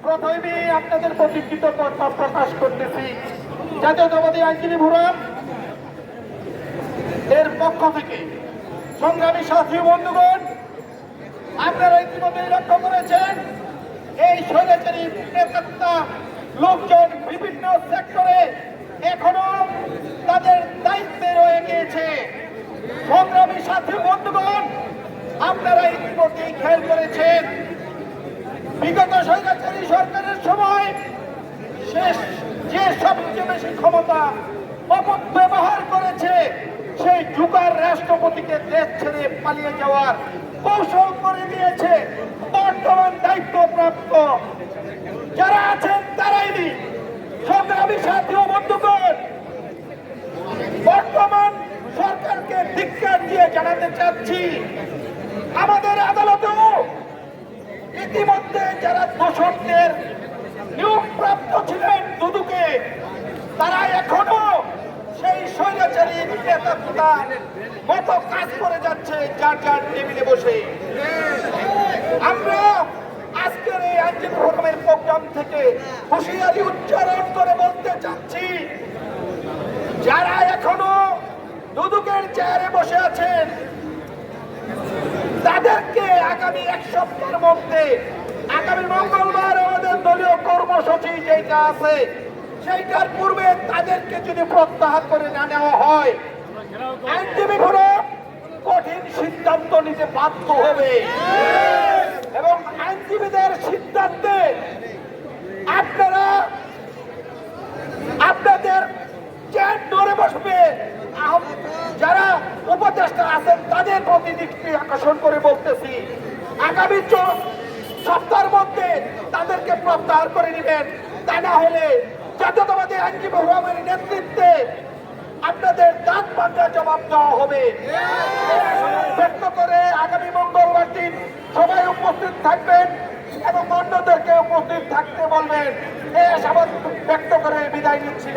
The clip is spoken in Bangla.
প্রথমেই আপনাদের প্রতি কৃতজ্ঞতা প্রকাশ করতেছি। জাতীয়তাবাদী আইনজীবী ফোরাম এর পক্ষ থেকে সংগ্রামী সাথী বন্ধুগণ, আপনারা ইতিমধ্যে লক্ষ্য করেছেন এই স্বৈরাচারী নেতা লোকজন বিভিন্ন সেক্টরে এখনো তাদের দায়িত্বে রয়ে গিয়েছে। সংগ্রামী সাথী বন্ধুগণ, আপনারা ইতিমধ্যে খেয়াল করেছেন বিগত স্বৈরাচারী সরকারের সময় যে সবচেয়ে বেশি ক্ষমতা অপব্যবহার করেছে সেই জুকার রাষ্ট্রপতিকে দেশ ছেড়ে পালিয়ে যাওয়ার কৌশল করে দিয়েছে বর্তমান দায়িত্বপ্রাপ্ত যারা আছেন তারাই। সংগ্রামী সাথী ও বন্ধুগণ, বর্তমান সরকারকে ধিক্কার দিয়ে জানাতে চাচ্ছি আমাদের আদালতেও ইতিমধ্যে যারা দোষকদের নিয়োগপ্রাপ্ত ছিলেন দুদুকে, তারা এখনো সেই স্বৈরাচারী নেতার মতো কাজ করে যাচ্ছে যার যার টেবিলে বসে। আমরা আজকের এই আইনজীবী ফোরামের প্রোগ্রাম থেকে হুঁশিয়ারি উচ্চারণ করে বলতে চাচ্ছি, যারা এখনো দুদুকের চেয়ারে বসে আছেন তাদেরকে আগামী এক সপ্তাহের মধ্যে, আগামী মঙ্গলবার আমাদের দলীয় কর্মসূচি যেটা আছে সেইটার পূর্বে তাদেরকে যদি প্রত্যাহার করে না নেওয়া হয়, আইনজীবী ফোরাম কঠিন সিদ্ধান্ত নিতে বাধ্য হবে এবং আইনজীবীদের সিদ্ধান্তে আপনারা আপনাদের চেয়ার ধরে বসবে। যারা উপদেষ্টা আছেন তাদের প্রতি দৃষ্টি আকর্ষণ করে বলতেছি, আগামী সপ্তাহের মধ্যে তাদেরকে প্রত্যাহার করে নেবেন। তা না হলে জাতীয়তাবাদী আইনজীবী ফোরামের নেতৃত্বে আপনাদের দাঁত ভাঙা জবাব দেওয়া হবে। ব্যক্ত করে আগামী মঙ্গলবার দিন সবাই উপস্থিত থাকবেন এবং অন্যদেরকে উপস্থিত থাকতে বলবেন। এই আশাবাদ ব্যক্ত করে বিদায় নিচ্ছি।